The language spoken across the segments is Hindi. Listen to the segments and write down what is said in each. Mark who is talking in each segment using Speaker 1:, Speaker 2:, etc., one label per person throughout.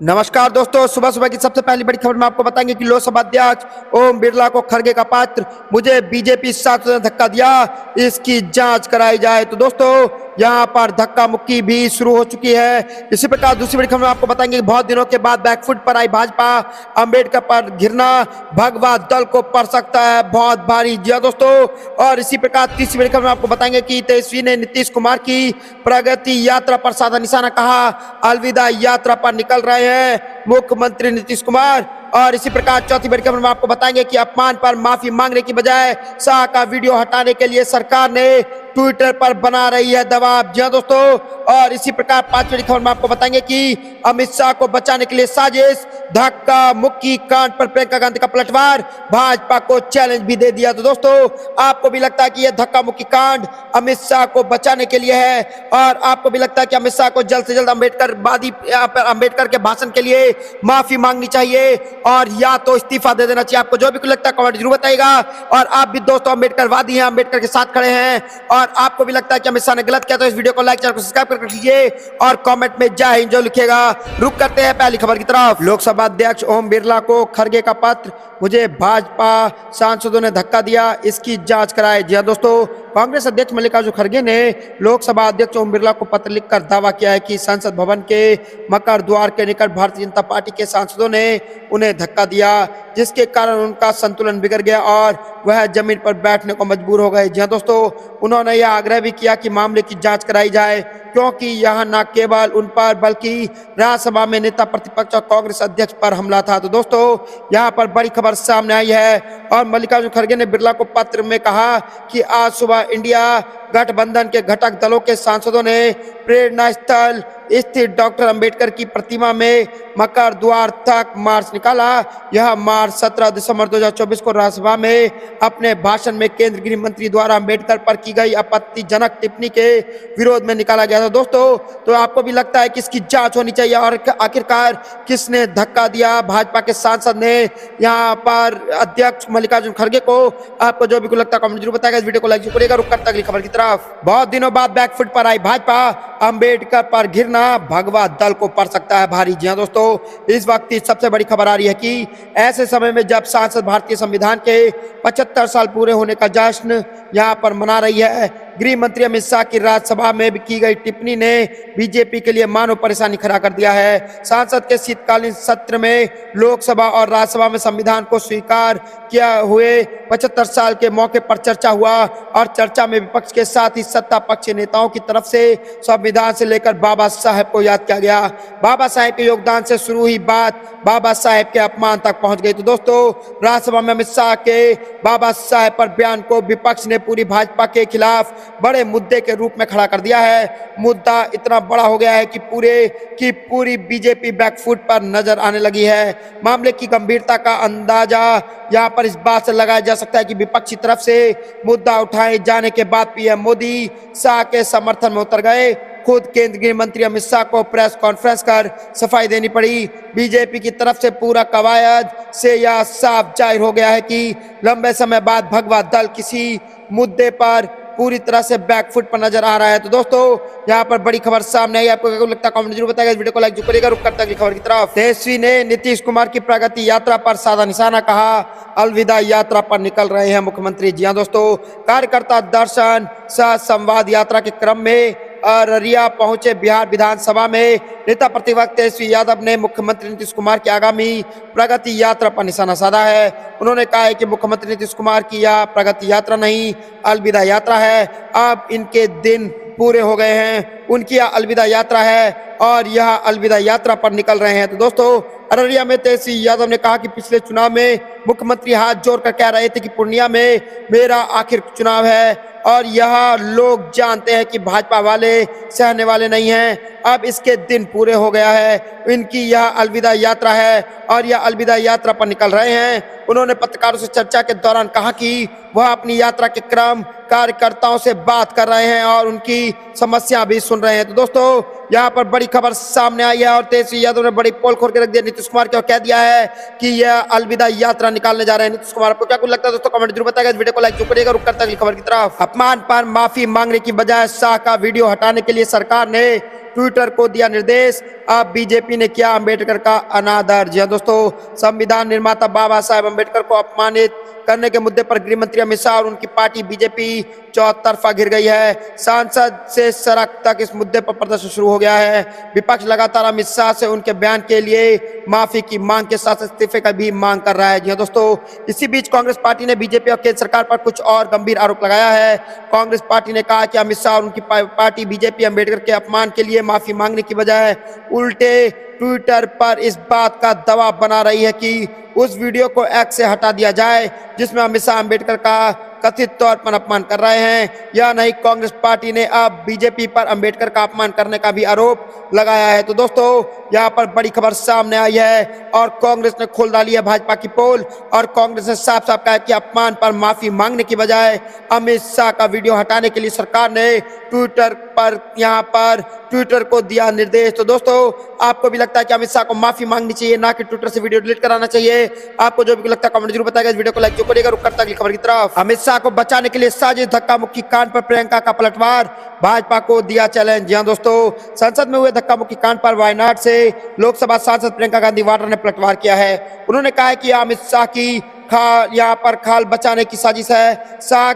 Speaker 1: नमस्कार दोस्तों, सुबह सुबह की सबसे पहली बड़ी खबर में आपको बताएंगे कि लोकसभा अध्यक्ष ओम बिरला को खड़गे का पत्र, मुझे बीजेपी सांसदों ने धक्का दिया, इसकी जांच कराई जाए। तो दोस्तों यहां पर धक्का मुक्की भी शुरू हो चुकी है। इसी प्रकार दूसरी बड़ी खबर में आपको बताएंगे कि बहुत दिनों के बाद बैकफुट पर आई भाजपा, अंबेडकर पर घिरना भगवा दल को पड़ सकता है बहुत भारी। जी हां दोस्तों, और इसी प्रकार तीसरी बड़ी खबर में आपको बताएंगे कि तेजस्वी ने नीतीश कुमार की प्रगति यात्रा पर साधा निशाना कहा, अलविदा यात्रा पर निकल रहे हैं मुख्यमंत्री नीतीश कुमार। और इसी प्रकार चौथी बड़ी खबर में आपको बताएंगे कि अपमान पर माफी मांगने की बजाय शाह का वीडियो हटाने के लिए सरकार ने ट्विटर पर बना रही है दबाव। जी हां दोस्तों, और इसी प्रकार पांचवी बड़ी खबर में आपको बताएंगे कि अमित शाह को बचाने के लिए साजिश, धक्का मुक्की कांड पर प्रियंका गांधी का पलटवार, भाजपा को चैलेंज भी दे दिया। तो दोस्तों आपको भी लगता है कि यह धक्का मुक्की कांड अमित शाह को बचाने के लिए है, और आपको भी लगता है कि अमित शाह को जल्द से जल्द अंबेडकर के भाषण के लिए माफी मांगनी चाहिए और या तो इस्तीफा दे देना चाहिए? आपको जो भी कुछ लगता है कमेंट जरूर बताइएगा। और आप भी दोस्तों अम्बेडकरवादी हैं, अम्बेडकर के साथ खड़े हैं, और आपको भी लगता है कि अमित शाह ने गलत किया, तो इस वीडियो को लाइक, चैनल को सब्सक्राइब कर लीजिए और कमेंट में जय हिंद जो लिखिएगा। रुक करते हैं पहली खबर की तरफ। लोकसभा अध्यक्ष ओम बिरला को खड़गे का पत्र, मुझे भाजपा सांसदों ने धक्का दिया, इसकी जांच कराए। जी हां दोस्तों, कांग्रेस अध्यक्ष मल्लिकार्जुन खड़गे ने लोकसभा अध्यक्ष ओम बिरला को पत्र लिखकर दावा किया है कि संसद भवन के मकर द्वार के निकट भारतीय जनता पार्टी के सांसदों ने उन्हें धक्का दिया, जिसके कारण उनका संतुलन बिगड़ गया और वह जमीन पर बैठने को मजबूर हो गए। जी हां दोस्तों, उन्होंने यह आग्रह भी किया कि मामले की जांच कराई जाए, क्योंकि यह न केवल उन पर बल्कि राज्यसभा में नेता प्रतिपक्ष और कांग्रेस अध्यक्ष पर हमला था। तो दोस्तों यहां पर बड़ी खबर सामने आई है, और मल्लिकार्जुन खड़गे ने बिरला को पत्र में कहा कि आज सुबह इंडिया गठबंधन के घटक दलों के सांसदों ने प्रेरणा स्थल स्थित डॉक्टर अंबेडकर की प्रतिमा में मकर द्वार तक मार्च निकाला। यह मार्च 17 दिसंबर 2024 को राज्यसभा में अपने भाषण में केंद्रीय गृह मंत्री द्वारा अंबेडकर पर की गई आपत्तिजनक टिप्पणी के विरोध में निकाला गया था। दोस्तों तो आपको भी लगता है कि इसकी जांच होनी चाहिए, और आखिरकार किसने धक्का दिया भाजपा के सांसद ने यहाँ पर अध्यक्ष मल्लिकार्जुन खड़गे को? आपको जो भी कुछ लगता है कमेंट जरूर बताएगा। इस वीडियो को लाइक जरूर करिएगा। रुक करते हैं अगली खबर की तरफ। बहुत दिनों बाद बैकफुट पर आई भाजपा, अंबेडकर पर घिरना भगवा दल को पड़ सकता है भारी। जी हां दोस्तों, इस वक्त की सबसे बड़ी खबर आ रही है कि ऐसे समय में जब सांसद भारतीय संविधान के 75 साल पूरे होने का जश्न यहां पर मना रही है, गृह मंत्री अमित शाह की राज्यसभा में की गई टिप्पणी ने बीजेपी के लिए मानो परेशानी खड़ा कर दिया है। सांसद के शीतकालीन सत्र में लोकसभा और राज्यसभा में संविधान को स्वीकार किया हुए 75 साल के मौके पर चर्चा हुआ, और चर्चा में विपक्ष के साथ ही सत्ता पक्ष नेताओं की तरफ से संविधान से लेकर बाबा साहेब को याद किया गया। बाबा साहेब के योगदान से शुरू हुई बात बाबा साहेब के अपमान तक पहुंच गई। तो दोस्तों राज्यसभा में अमित शाह के बाबा साहेब पर बयान को विपक्ष ने पूरी भाजपा के खिलाफ बड़े मुद्दे के रूप में खड़ा कर दिया है। मुद्दा इतना बड़ा हो गया है कि पूरी बीजेपी बैकफुट पर नजर आने लगी है। मामले की गंभीरता का अंदाजा यहाँ पर इस बात से लगाया जा सकता है कि विपक्षी तरफ से मुद्दा उठाए जाने के बाद पीएम मोदी शाह के समर्थन में उतर गए। खुद केंद्रीय गृह मंत्री अमित शाह को प्रेस कॉन्फ्रेंस कर सफाई देनी पड़ी। बीजेपी की तरफ से पूरा कवायद से यह साफ जाहिर हो गया है कि लंबे समय बाद भगवा दल किसी मुद्दे पर पूरी तरह से बैकफुट पर नजर आ रहा है। तो दोस्तों यहाँ पर बड़ी खबर सामने आई, आपको क्या लगता है कमेंट जरूर बताएगा। इस वीडियो को लाइक जरूर करिएगा। रुक करते हैं खबर की तरफ। तेजस्वी ने नीतीश कुमार की प्रगति यात्रा पर साधा निशाना कहा, अलविदा यात्रा पर निकल रहे हैं मुख्यमंत्री। जी हां दोस्तों, कार्यकर्ता दर्शन सह संवाद यात्रा के क्रम में अररिया पहुंचे बिहार विधानसभा में नेता प्रतिपक्ष तेजस्वी यादव ने मुख्यमंत्री नीतीश कुमार की आगामी प्रगति यात्रा पर निशाना साधा है। उन्होंने कहा है कि मुख्यमंत्री नीतीश कुमार की यह प्रगति यात्रा नहीं, अलविदा यात्रा है। अब इनके दिन पूरे हो गए हैं, उनकी यह अलविदा यात्रा है और यह अलविदा यात्रा पर निकल रहे हैं। तो दोस्तों अररिया में तेजस्वी यादव ने कहा कि पिछले चुनाव में मुख्यमंत्री हाथ जोड़कर कह रहे थे कि पूर्णिया में मेरा आखिर चुनाव है, और यह लोग जानते हैं कि भाजपा वाले सहने वाले नहीं हैं। अब इसके दिन पूरे हो गया है, इनकी यह अलविदा यात्रा है और यह अलविदा यात्रा पर निकल रहे हैं। उन्होंने पत्रकारों से चर्चा के दौरान कहा कि वह अपनी यात्रा के क्रम कार्यकर्ताओं से बात कर रहे हैं और उनकी समस्या भी सुन रहे हैं। तो दोस्तों यहाँ पर बड़ी खबर सामने आई है, और तेजस्वी यादव ने बड़ी पोल खोल के रख दिया नीतीश कुमार के, और कह दिया है कि यह अलविदा यात्रा निकालने जा रहे हैं नीतीश कुमार। आपको क्या कुछ लगता है दोस्तों कमेंट जरूर बताएगा। इस वीडियो को लाइक जरूर करिएगा। रुक करते हैं अगली खबर की तरफ। अपमान पर माफी मांगने की बजाय शाह का वीडियो हटाने के लिए सरकार ने ट्विटर को दिया निर्देश। अब बीजेपी ने किया अंबेडकर का अनादर। जी हाँ दोस्तों, संविधान निर्माता बाबा साहेब अंबेडकर को अपमानित करने के मुद्दे पर गृह मंत्री अमित शाह और उनकी पार्टी बीजेपी चौतरफा घिर गई है। सांसद से सड़क तक इस मुद्दे पर प्रदर्शन शुरू हो गया है। विपक्ष लगातार अमित शाह से उनके बयान के लिए माफी की मांग के साथ इस्तीफे का भी मांग कर रहा है। जी हाँ दोस्तों, इसी बीच कांग्रेस पार्टी ने बीजेपी और केंद्र सरकार पर कुछ और गंभीर आरोप लगाया है। कांग्रेस पार्टी ने कहा कि अमित शाह और उनकी पार्टी बीजेपी अंबेडकर के अपमान के लिए माफी मांगने की बजाय उल्टे ट्विटर पर इस बात का दबाव बना रही है कि उस वीडियो को एक्स से हटा दिया जाए जिसमें अमित शाह अंबेडकर का कथित तौर पर अपमान कर रहे हैं। या नहीं, कांग्रेस पार्टी ने अब बीजेपी पर अंबेडकर का अपमान करने का भी आरोप लगाया है। तो दोस्तों, यहाँ पर बड़ी खबर सामने आई है और कांग्रेस ने खोल डाली है भाजपा की पोल और कांग्रेस ने साफ साफ कहा कि अपमान पर माफी मांगने की बजाय अमित शाह का वीडियो हटाने के लिए सरकार ने ट्विटर को दिया निर्देश। तो दोस्तों, आपको भी लगता है कि अमित शाह को माफी मांगनी चाहिए, ना कि ट्विटर से वीडियो डिलीट कराना चाहिए? आपको जो भी लगता है कमेंट जरूर बताइएगा। इस वीडियो को लाइक जो करिएगा। रुक करता अगली खबर की तरफ। अमित शाह को बचाने के लिए साजिश, धक्का मुक्की कांड पर प्रियंका का पलटवार, भाजपा को दिया चैलेंज। जी हां दोस्तों, संसद में हुए धक्का मुक्की कांड पर वायनाड से लोकसभा सांसद प्रियंका गांधी वाड्रा ने पलटवार किया है। उन्होंने कहा है कि अमित शाह की यहाँ पर खाल बचाने की साजिश है। शाह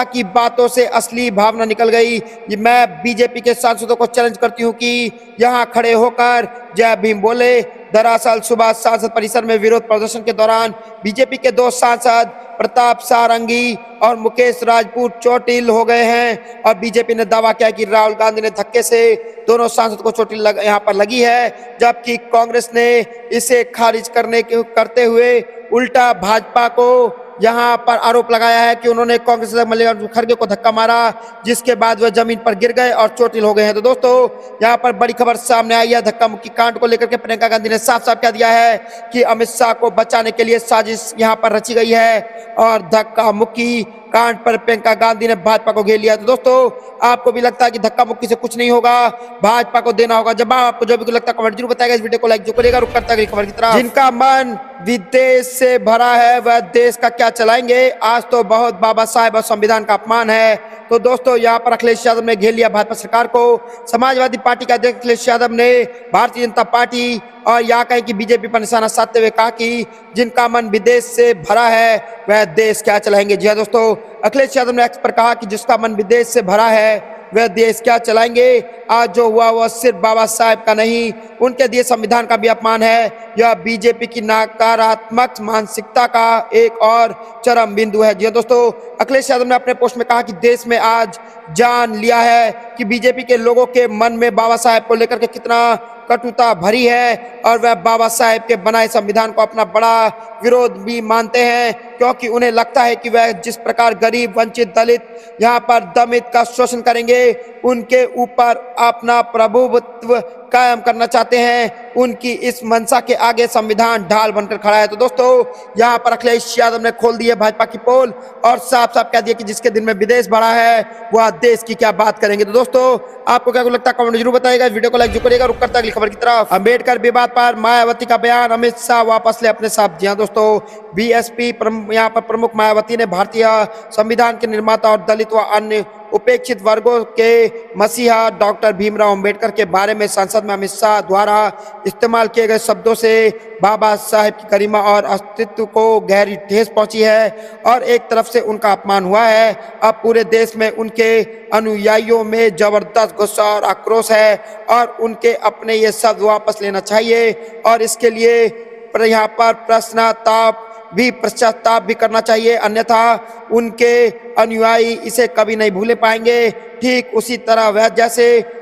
Speaker 1: की बातों से असली भावना निकल गई। मैं बीजेपी के सांसदों को चैलेंज करती हूं कि यहाँ खड़े होकर जय भीम बोले। दरअसल सुबह संसद परिसर में विरोध प्रदर्शन के दौरान बीजेपी के दो सांसद प्रताप सारंगी और मुकेश राजपूत चोटिल हो गए हैं और बीजेपी ने दावा किया कि राहुल गांधी ने धक्के से दोनों सांसद को चोटिल यहाँ पर लगी है, जबकि कांग्रेस ने इसे खारिज करते हुए उल्टा भाजपा को यहाँ पर आरोप लगाया है कि उन्होंने कांग्रेस मल्लिकार्जुन खड़गे को धक्का मारा, जिसके बाद वह जमीन पर गिर गए और चोटिल हो गए हैं। तो दोस्तों, यहाँ पर बड़ी खबर सामने आई है। धक्का मुक्की कांड को लेकर के प्रियंका गांधी ने साफ साफ कह दिया है कि अमित शाह को बचाने के लिए साजिश यहाँ पर रची गई है और धक्का मुक्की कांड पर प्रियंका गांधी ने भाजपा को घेर लिया। तो दोस्तों, आपको भी लगता है कि धक्का मुक्की से कुछ नहीं होगा, भाजपा को देना होगा जवाब? आपको जो भी लगता है कमेंट जरूर बताएगा। इस वीडियो को लाइक जो करेगा। रुक करता है खबर की तरफ। जिनका मन विदेश से भरा है वह देश का क्या चलाएंगे? आज तो बहुत बाबा साहेब और संविधान का अपमान है। तो दोस्तों, यहाँ पर अखिलेश यादव ने घेर लिया भाजपा सरकार को। समाजवादी पार्टी के अध्यक्ष अखिलेश यादव ने भारतीय जनता पार्टी और यहाँ कहीं की बीजेपी पर निशाना साधते हुए कहा कि जिनका मन विदेश से भरा है वह देश क्या चलाएंगे। जी हाँ दोस्तों, अखिलेश यादव ने एक्स पर कहा कि जिसका मन विदेश से भरा है वह देश क्या चलाएंगे। आज जो हुआ वह सिर्फ बाबा साहेब का नहीं, उनके दिए संविधान का भी अपमान है। यह बीजेपी की नकारात्मक मानसिकता का एक और चरम बिंदु है। जी दोस्तों, अखिलेश यादव ने अपने पोस्ट में कहा कि देश में आज जान लिया है कि बीजेपी के लोगों के मन में बाबा साहेब को लेकर के कितना कटुता भरी है और वह बाबा साहेब के बनाए संविधान को अपना बड़ा विरोध भी मानते हैं, क्योंकि उन्हें लगता है कि वह जिस प्रकार गरीब, वंचित, दलित यहाँ पर दमित का शोषण करेंगे, उनके ऊपर अपना प्रभुत्व कायम करना चाहते हैं। उनकी इस मंशा के आगे संविधान ढाल बनकर खड़ा है। तो दोस्तों, यहाँ पर अखिलेश यादव ने खोल दी है भाजपा की पोल और साफ साफ कह दिया कि जिसके दिन में विदेश बढ़ा है वह देश की क्या बात करेंगे। तो दोस्तों, आपको क्या लगता है कमेंट जरूर बताइएगा। वीडियो को लाइक जो करिएगा। रुक करता अगली खबर की तरफ। अंबेडकर विवाद पर मायावती का बयान, अमित शाह वापस ले अपने शब्द। जी हाँ दोस्तों, बीएसपी यहाँ पर प्रमुख मायावती ने भारतीय संविधान के निर्माता और दलित व अन्य उपेक्षित वर्गों के मसीहा डॉक्टर भीमराव अंबेडकर के बारे में संसद में अमित शाह द्वारा इस्तेमाल किए गए शब्दों से बाबा साहेब की गरिमा और अस्तित्व को गहरी ठेस पहुंची है और एक तरफ से उनका अपमान हुआ है। अब पूरे देश में उनके अनुयायियों में जबरदस्त गुस्सा और आक्रोश है और उनके अपने ये शब्द वापस लेना चाहिए और इसके लिए यहाँ पर पश्चाताप भी करना चाहिए, अन्यथा उनके अनुयायी इसे कभी नहीं भूले पाएंगे। ठीक उसी तरह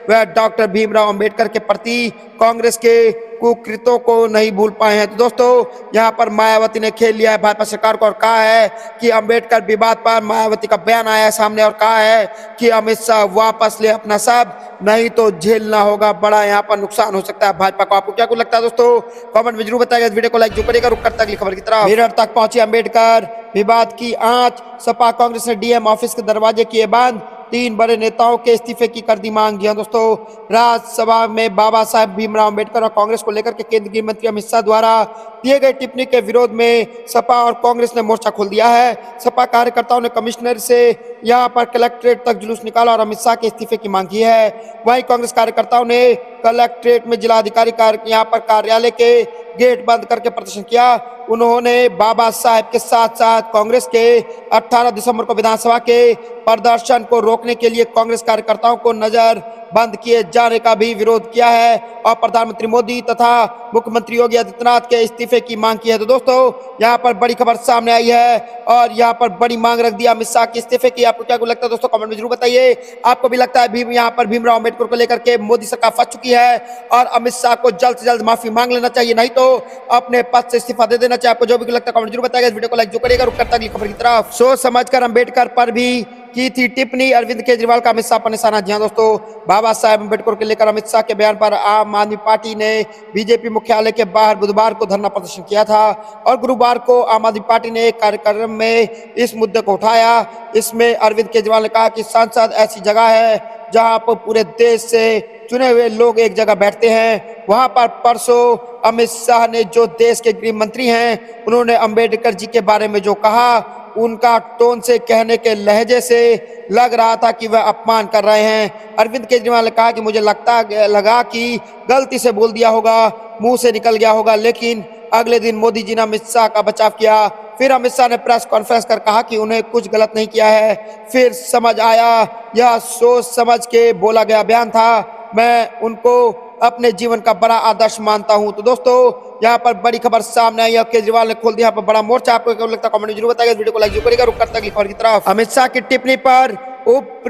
Speaker 1: वह डॉक्टर भीमराव अंबेडकर के प्रति कांग्रेस के कुकृत्यों को नहीं भूल पाए हैं। तो दोस्तों, यहाँ पर मायावती ने खेल लिया है भाजपा सरकार को और कहा है कि अंबेडकर विवाद पर मायावती का बयान आया है सामने और कहा है कि अमित शाह वापस ले अपना शब्द, नहीं तो झेलना होगा बड़ा यहाँ पर नुकसान हो सकता है भाजपा को। आपको क्या कुछ लगता है दोस्तों, कमेंट में जरूर बताइएगा। इस वीडियो को लाइक जो करेगा। रुक करता अगली खबर की तरफ। मेरठ तक पहुंची अंबेडकर विवाद की आंच, सपा कांग्रेस ने डीएम ऑफिस के दरवाजे किए बंद, 3 बड़े नेताओं के इस्तीफे की कर दी मांग। जी हाँ दोस्तों, राज्यसभा में बाबा साहेब भीमराव अम्बेडकर और कांग्रेस को लेकर के केंद्रीय गृह मंत्री अमित शाह द्वारा दिए गए टिप्पणी के विरोध में सपा और कांग्रेस ने मोर्चा खोल दिया है। सपा कार्यकर्ताओं ने कमिश्नर से यहां पर कलेक्ट्रेट तक जुलूस निकाला और अमित शाह के इस्तीफे की मांग की है। वहीं कांग्रेस कार्यकर्ताओं ने कलेक्ट्रेट में जिलाधिकारी यहां पर कार्यालय के गेट बंद करके प्रदर्शन किया। उन्होंने बाबा साहेब के साथ साथ कांग्रेस के 18 दिसंबर को विधानसभा के प्रदर्शन को रोकने के लिए कांग्रेस कार्यकर्ताओं को नजर बंद किए जाने का भी विरोध किया है और प्रधानमंत्री मोदी तथा मुख्यमंत्री योगी आदित्यनाथ के इस्तीफे की मांग की है। तो दोस्तों, यहाँ पर बड़ी खबर सामने आई है और यहाँ पर बड़ी मांग रख दिया अमित शाह के इस्तीफे की। आपको क्या लगता है दोस्तों, कमेंट में जरूर बताइए। आपको भी लगता है यहाँ पर भीमराव अम्बेडकर को लेकर के मोदी सरकार फंस चुकी है और अमित शाह को जल्द से जल्द माफी मांग लेना चाहिए, नहीं तो अपने पद से इस्तीफा दे देना चाहिए। आपको जो भी लगता है कमेंट जरूर बताइएगा। इस वीडियो को लाइक जो करेगा, रुक करता अगली खबर की तरफ। सोच समझकर अम्बेडकर पर भी की थी टिप्पणी, अरविंद केजरीवाल का अमित शाह पर निशाना। जी हाँ दोस्तों, बाबा साहेब अम्बेडकर को लेकर अमित शाह के बयान पर आम आदमी पार्टी ने बीजेपी मुख्यालय के बाहर बुधवार को धरना प्रदर्शन किया था और गुरुवार को आम आदमी पार्टी ने एक कार्यक्रम में इस मुद्दे को उठाया। इसमें अरविंद केजरीवाल ने कहा कि संसद ऐसी जगह है जहां पर पूरे देश से चुने हुए लोग एक जगह बैठते हैं। वहां पर परसों अमित शाह ने, जो देश के गृह मंत्री हैं, उन्होंने अम्बेडकर जी के बारे में जो कहा, उनका टोन से, कहने के लहजे से लग रहा था कि वह अपमान कर रहे हैं। अरविंद केजरीवाल ने कहा कि मुझे लगा कि गलती से बोल दिया होगा, मुंह से निकल गया होगा, लेकिन अगले दिन मोदी जी ने अमित शाह का बचाव किया। फिर अमित शाह ने प्रेस कॉन्फ्रेंस कर कहा कि उन्हें कुछ गलत नहीं किया है। फिर समझ आया यह सोच समझ के बोला गया बयान था। मैं उनको अपने जीवन का बड़ा आदर्श मानता हूं। तो दोस्तों, यहाँ पर बड़ी खबर सामने आई है। केजरीवाल ने खोल दिया यहाँ पर बड़ा मोर्चा। आपको क्या लगता है कमेंट में जरूर बताइएगा। वीडियो को लाइक जरूर करिएगा। रुक करता अगली खबर की तरफ। अमित शाह की टिप्पणी पर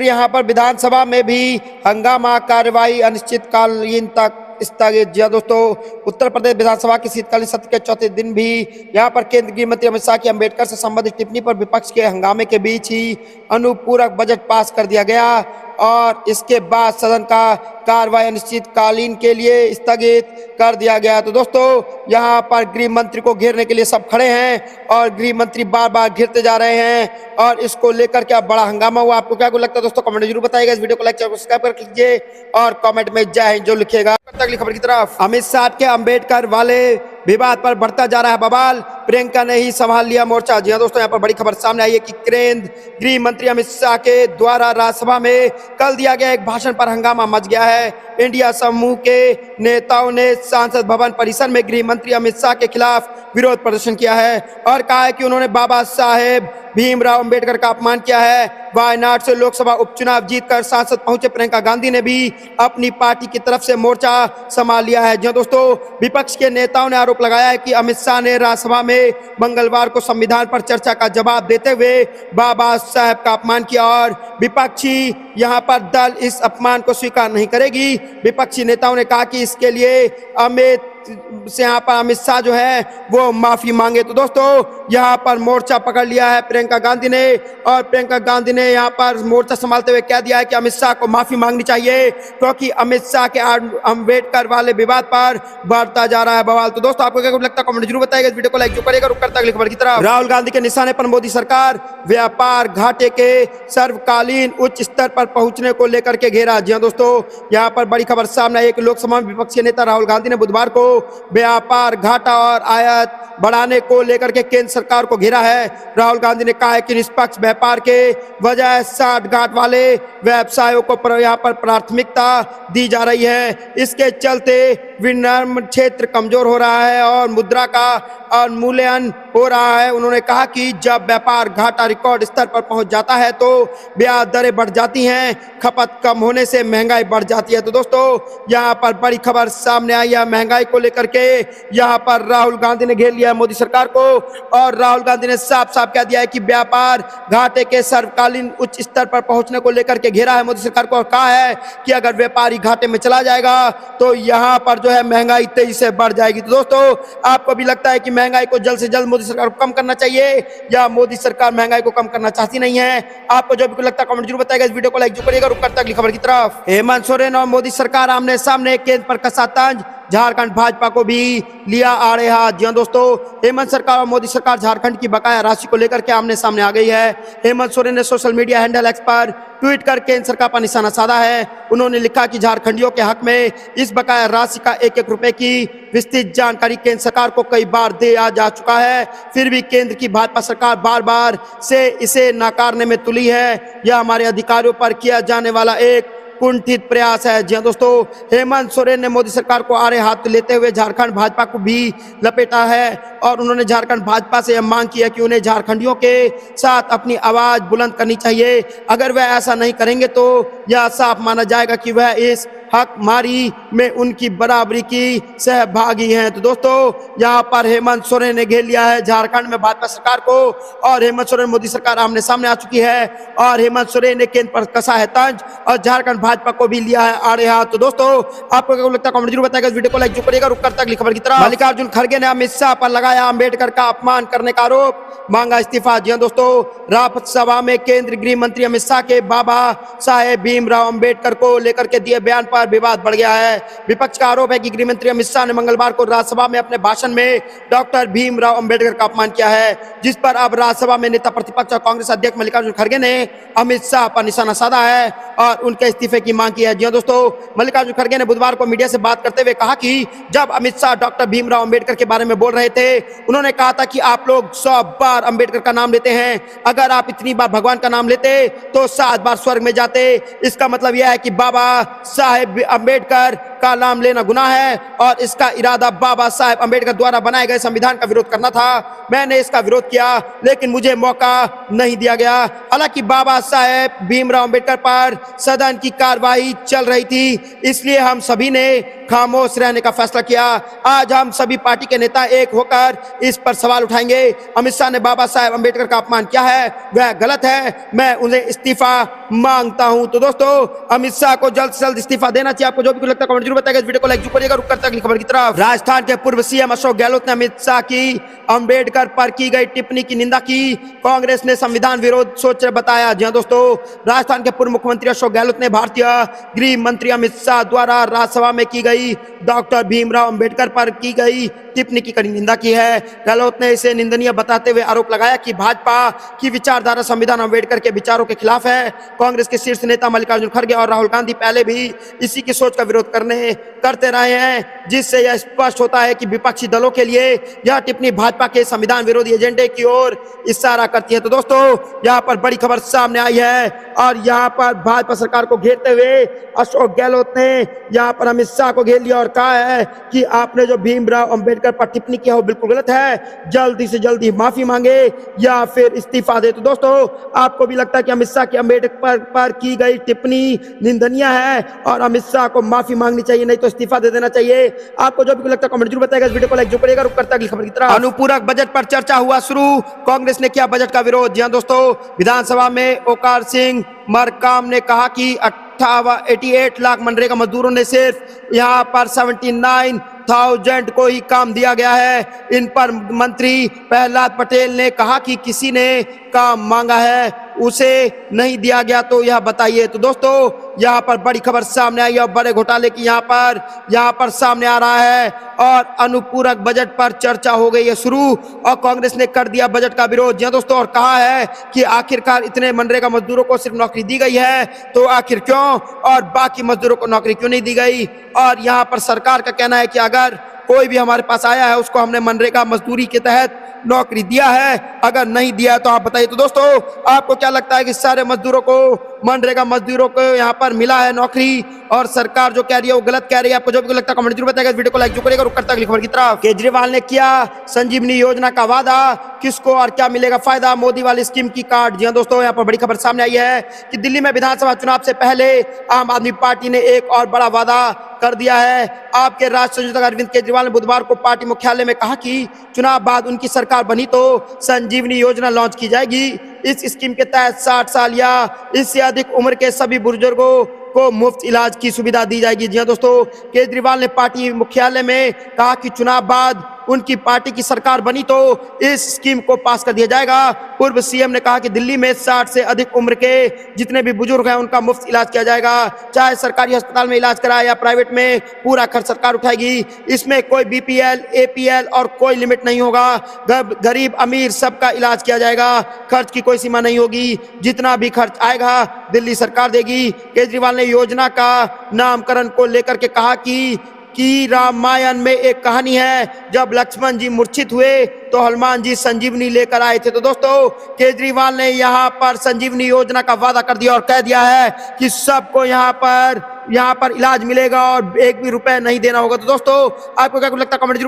Speaker 1: यहाँ पर विधानसभा में भी हंगामा, कार्यवाही अनिश्चितकालीन तक स्थगित। जी दोस्तों, उत्तर प्रदेश विधानसभा के शीतकालीन सत्र के चौथे दिन भी यहाँ पर केंद्रीय गृह मंत्री अमित शाह की अम्बेडकर से संबंधित टिप्पणी पर विपक्ष के हंगामे के बीच ही अनुपूरक बजट पास कर दिया गया और इसके बाद सदन का कार्रवाई अनिश्चितकालीन के लिए स्थगित कर दिया गया। तो दोस्तों, यहाँ पर गृह मंत्री को घेरने के लिए सब खड़े हैं और गृह मंत्री बार बार घिरते जा रहे हैं और इसको लेकर क्या बड़ा हंगामा हुआ। आपको क्या लगता है दोस्तों, कमेंट में जरूर बताइएगा। इस वीडियो को लाइक सब्सक्राइब कर लीजिए और कमेंट में जय हिंद जो लिखेगा। अगली खबर की तरफ। अमित शाह के अम्बेडकर वाले विवाद पर बढ़ता जा रहा है बवाल, प्रियंका ने ही संभाल लिया मोर्चा। जी हाँ दोस्तों, यहाँ पर बड़ी खबर सामने आई है कि केंद्रीय गृह मंत्री अमित शाह के द्वारा राज्यसभा में कल दिया गया एक भाषण पर हंगामा मच गया है। इंडिया समूह के नेताओं ने संसद भवन परिसर में गृह मंत्री अमित शाह के खिलाफ विरोध प्रदर्शन किया है और कहा है कि उन्होंने बाबा साहेब भीमराव अम्बेडकर का अपमान किया है। वायनाड से लोकसभा उपचुनाव जीतकर सांसद पहुंचे प्रियंका गांधी ने भी अपनी पार्टी की तरफ से मोर्चा संभाल लिया है। जी दोस्तों, विपक्ष के नेताओं ने आरोप लगाया है कि अमित शाह ने राज्यसभा में मंगलवार को संविधान पर चर्चा का जवाब देते हुए बाबा साहेब का अपमान किया और विपक्षी यहाँ पर दल इस अपमान को स्वीकार नहीं करेगी। विपक्षी नेताओं ने कहा कि इसके लिए यहाँ पर अमित शाह जो है वो माफी मांगे। तो दोस्तों, यहाँ पर मोर्चा पकड़ लिया है प्रियंका गांधी ने और प्रियंका गांधी ने यहाँ पर मोर्चा संभालते हुए कह दिया है कि अमित शाह को माफी मांगनी चाहिए क्योंकि अमित शाह के अम्बेडकर वाले विवाद पर बढ़ता जा रहा है बवाल। तो दोस्तों, आपको क्या लगता है कमेंट जरूर बताइएगा। इस वीडियो को लाइक जो करेगा। रुक करता अगली खबर की तरफ। राहुल गांधी के निशाने पर मोदी सरकार, व्यापार घाटे के सर्वकालीन उच्च स्तर पर पहुंचने को लेकर के घेरा। जी हाँ दोस्तों, यहाँ पर बड़ी खबर सामने आई है कि लोकसभा में विपक्ष के नेता राहुल गांधी ने बुधवार को व्यापार घाटा और आयात बढ़ाने को लेकर के केंद्र सरकार को घेरा है। राहुल गांधी ने कहा है कि निष्पक्ष व्यापार के बजाय साठगांठ वाले व्यवसायों को यहाँ पर प्राथमिकता दी जा रही है। इसके चलते विनिर्माण क्षेत्र कमजोर हो रहा है और मुद्रा का अवमूल्यन हो रहा है। उन्होंने कहा कि जब व्यापार घाटा रिकॉर्ड स्तर पर पहुंच जाता है तो ब्याज दरें बढ़ जाती हैं, खपत कम होने से महंगाई बढ़ जाती है। तो दोस्तों, यहाँ पर बड़ी खबर सामने आई है महंगाई को लेकर के। यहाँ पर राहुल गांधी ने घेर लिया है मोदी सरकार को और राहुल गांधी ने साफ साफ कह दिया है कि व्यापार घाटे के सर्वकालीन उच्च स्तर पर पहुंचने को लेकर के घेरा है मोदी सरकार को और कहा है कि अगर व्यापारी घाटे में चला जाएगा तो यहाँ पर जो है महंगाई तेजी से बढ़ जाएगी। तो दोस्तों, आपको भी लगता है कि महंगाई को जल्द से जल्द मोदी सरकार को कम करना चाहिए या मोदी सरकार महंगाई को कम करना चाहती नहीं है? आपको जो भी लगता है कमेंट जरूर बताइएगा। इस वीडियो को लाइक जो करिएगा। रुक करता अगली खबर की तरफ। हेमंत सोरेन और मोदी सरकार आमने सामने, केंद्र पर कसा तंज, झारखंड भाजपा को भी लिया आड़े हाथ। जी हाँ दोस्तों, हेमंत सरकार और मोदी सरकार झारखंड की बकाया राशि को लेकर के आमने सामने आ गई है। हेमंत सोरेन ने सोशल मीडिया हैंडल एक्स पर ट्वीट कर केंद्र सरकार पर निशाना साधा है। उन्होंने लिखा कि झारखंडियों के हक में इस बकाया राशि का एक एक रुपए की विस्तृत जानकारी केंद्र सरकार को कई बार दिया जा चुका है, फिर भी केंद्र की भाजपा सरकार बार बार से इसे नकारने में तुली है। यह हमारे अधिकारियों पर किया जाने वाला एक कुंठित प्रयास है। जी हाँ दोस्तों, हेमंत सोरेन ने मोदी सरकार को आड़े हाथ लेते हुए झारखंड भाजपा को भी लपेटा है और उन्होंने झारखंड भाजपा से यह मांग की है कि उन्हें झारखंडियों के साथ अपनी आवाज बुलंद करनी चाहिए। अगर वह ऐसा नहीं करेंगे तो यह साफ माना जाएगा कि वह इस हकमारी में उनकी बराबरी की सहभागी हैं। तो दोस्तों, यहाँ पर हेमंत सोरेन ने घेर लिया है झारखंड में भाजपा सरकार को और हेमंत सोरेन मोदी सरकार आमने सामने आ चुकी है और हेमंत सोरेन ने केंद्र पर कसा है तंज और झारखंड भाजपा को भी लिया है आड़े हाथ। तो दोस्तों, आपको क्या लगता है कमेंट जरूर बताइएगा। इस वीडियो को लाइक जरूर करिएगा। रुक करता अगली खबर की तरफ। मल्लिकार्जुन खड़गे ने अमित शाह पर लगाया अंबेडकर का अपमान करने का आरोप, मांगा इस्तीफा। जी दोस्तों, राज्यसभा में केंद्रीय गृह मंत्री अमित शाह के बाबा साहेब भीमराव अंबेडकर को लेकर के दिए बयान पर विवाद बढ़ गया है। विपक्ष का आरोप है कि गृह मंत्री अमित शाह ने मंगलवार को राज्यसभा में अपने भाषण में डॉक्टर भीमराव अंबेडकर का अपमान किया है, जिस पर अब राज्यसभा में नेता प्रतिपक्ष और कांग्रेस अध्यक्ष मल्लिकार्जुन खड़गे ने अमित शाह पर निशाना साधा है और उनके इस्तीफे की मांग की है। जी दोस्तों, मल्लिकार्जुन खड़गे ने बुधवार को मीडिया से बात करते हुए कहा कि जब अमित शाह डॉक्टर भीमराव अंबेडकर के बारे में बोल रहे थे, उन्होंने कहा था कि आप लोग 100 बार अंबेडकर का नाम लेते हैं, अगर आप इतनी बार भगवान का नाम लेते तो 7 बार स्वर्ग में जाते। इसका मतलब यह है कि बाबा साहेब अंबेडकर का नाम लेना गुनाह है और इसका इरादा बाबा साहेब अंबेडकर द्वारा बनाए गए संविधान का विरोध करना था। मैंने इसका विरोध किया लेकिन मुझे मौका नहीं दिया गया। हालांकि बाबा साहेब भीमराव अंबेडकर पर सदन की कार्रवाई चल रही थी, इसलिए हम सभी ने खामोश रहने का फैसला किया। आज हम सभी पार्टी के नेता एक होकर इस पर सवाल उठाएंगे। अमित शाह ने बाबा साहेब अंबेडकर का अपमान किया है, वह गलत है, मैं उन्हें इस्तीफा मांगता हूं। तो दोस्तों, अमित शाह को जल्द से जल्द इस्तीफा देना चाहिए। आपको जो भी लगता है कमेंट जरूर बताइएगा। इस वीडियो को लाइक जरूर करिएगा। रुक करते अगली खबर की तरफ। राजस्थान के पूर्व सीएम अशोक गहलोत ने अमित शाह की अंबेडकर पर की गई टिप्पणी की निंदा की। कांग्रेस ने संविधान विरोध सोच बताया। जी दोस्तों, राजस्थान के पूर्व मुख्यमंत्री अशोक गहलोत ने भारतीय गृह मंत्री अमित शाह द्वारा राज्यसभा में की गई डॉक्टर भीमराव अंबेडकर पर की गई टिप्पणी की कड़ी निंदा की है। गहलोत ने इसे निंदनीय बताते हुए आरोप लगाया कि भाजपा की विचारधारा संविधान अंबेडकर के विचारों के खिलाफ है। कांग्रेस के शीर्ष नेता मल्लिकार्जुन खड़गे और राहुल गांधी पहले भी इसी की सोच का विरोध करते रहे हैं, जिससे यह स्पष्ट होता है कि विपक्षी दलों के लिए यह टिप्पणी भाजपा के संविधान विरोधी एजेंडे की ओर इशारा करती है। तो दोस्तों, यहाँ पर बड़ी खबर सामने आई है और यहाँ पर भाजपा सरकार को घेरते हुए अशोक गहलोत ने यहाँ पर अमित शाह को घेर लिया और कहा है कि आपने जो भीमराव अंबेडकर पर टिप्पणी किया वो बिल्कुल गलत है, जल्दी से जल्दी माफी मांगे या फिर इस्तीफा दे। तो दोस्तों, आपको भी लगता है कि अमित शाह की अंबेडकर पर की गई टिप्पणी निंदनीय है और अमित शाह को माफी मांगनी चाहिए, नहीं तो इस्तीफा दे देना चाहिए? आपको जो भी लगता है कमेंट जरूर बताइएगा। इस वीडियो को लाइक जरूर करिएगा। रुक करता अगली खबर की तरफ। अनुपूरक बजट पर चर्चा हुआ शुरू, कांग्रेस ने किया बजट का विरोध। जी दोस्तों, विधानसभा में ओकार सिंह मरकाम ने कहा कि 88 लाख मनरेगा मजदूरों ने सिर्फ यहाँ पर 79,000 को ही काम दिया गया है। इन पर मंत्री प्रहलाद पटेल ने कहा कि किसी ने काम मांगा है, उसे नहीं दिया गया, तो यह बताइए। तो दोस्तों, यहाँ पर बड़ी खबर सामने आई और बड़े घोटाले की यहाँ पर सामने आ रहा है और अनुपूरक बजट पर चर्चा हो गई है शुरू और कांग्रेस ने कर दिया बजट का विरोध। जी दोस्तों, और कहा है कि आखिरकार इतने मनरेगा मजदूरों को सिर्फ नौकरी दी गई है तो आखिर क्यों और बाकी मजदूरों को नौकरी क्यों नहीं दी गई। और यहाँ पर सरकार का कहना है कि अगर कोई भी हमारे पास आया है उसको हमने मनरेगा मजदूरी के तहत नौकरी दिया है, अगर नहीं दिया तो आप बताइए। तो दोस्तों, आपको क्या लगता है कि सारे मजदूरों को मनरेगा मजदूरों को यहाँ पर मिला है नौकरी और सरकार जो कह रही है वो गलत कह रही है? आपको जो भी लगता है कमेंट जरूर बताइएगा। इस वीडियो को लाइक जरूर करिएगा। रुक करता अगली खबर की तरफ। केजरीवाल ने किया संजीवनी योजना का वादा, किसको और क्या मिलेगा फायदा, मोदी वाली स्कीम की कार्ड। जी दोस्तों, यहाँ पर बड़ी खबर सामने आई है कि दिल्ली में विधानसभा चुनाव से पहले आम आदमी पार्टी ने एक और बड़ा वादा कर दिया है। आपके राष्ट्रीय संयोजक अरविंद केजरीवाल ने बुधवार को पार्टी मुख्यालय में कहा कि चुनाव बाद उनकी सरकार बनी तो संजीवनी योजना लॉन्च की जाएगी। इस स्कीम के तहत 60 साल या इससे अधिक उम्र के सभी बुजुर्गों को मुफ्त इलाज की सुविधा दी जाएगी। जी हाँ दोस्तों, केजरीवाल ने पार्टी मुख्यालय में कहा कि चुनाव बाद उनकी पार्टी की सरकार बनी तो इस स्कीम को पास कर दिया जाएगा। पूर्व सीएम ने कहा कि दिल्ली में 60 से अधिक उम्र के जितने भी बुजुर्ग हैं उनका मुफ्त इलाज किया जाएगा, चाहे सरकारी अस्पताल में इलाज कराए या प्राइवेट में, पूरा खर्च सरकार उठाएगी। इसमें कोई बीपीएल, एपीएल और कोई लिमिट नहीं होगा। गरीब अमीर सबका इलाज किया जाएगा, खर्च की कोई सीमा नहीं होगी, जितना भी खर्च आएगा दिल्ली सरकार देगी। केजरीवाल ने योजना का नामकरण को लेकर के कहा कि रामायण में एक कहानी है, जब लक्ष्मण जी मूर्छित हुए तो हनुमान जी संजीवनी लेकर आए थे। तो दोस्तों केजरीवाल ने यहाँ पर संजीवनी योजना का वादा कर दिया और कह दिया है कि सबको यहाँ पर इलाज मिलेगा और एक भी रुपए नहीं देना होगा। तो दोस्तों आपको क्या लगता है, कमेंट जरूर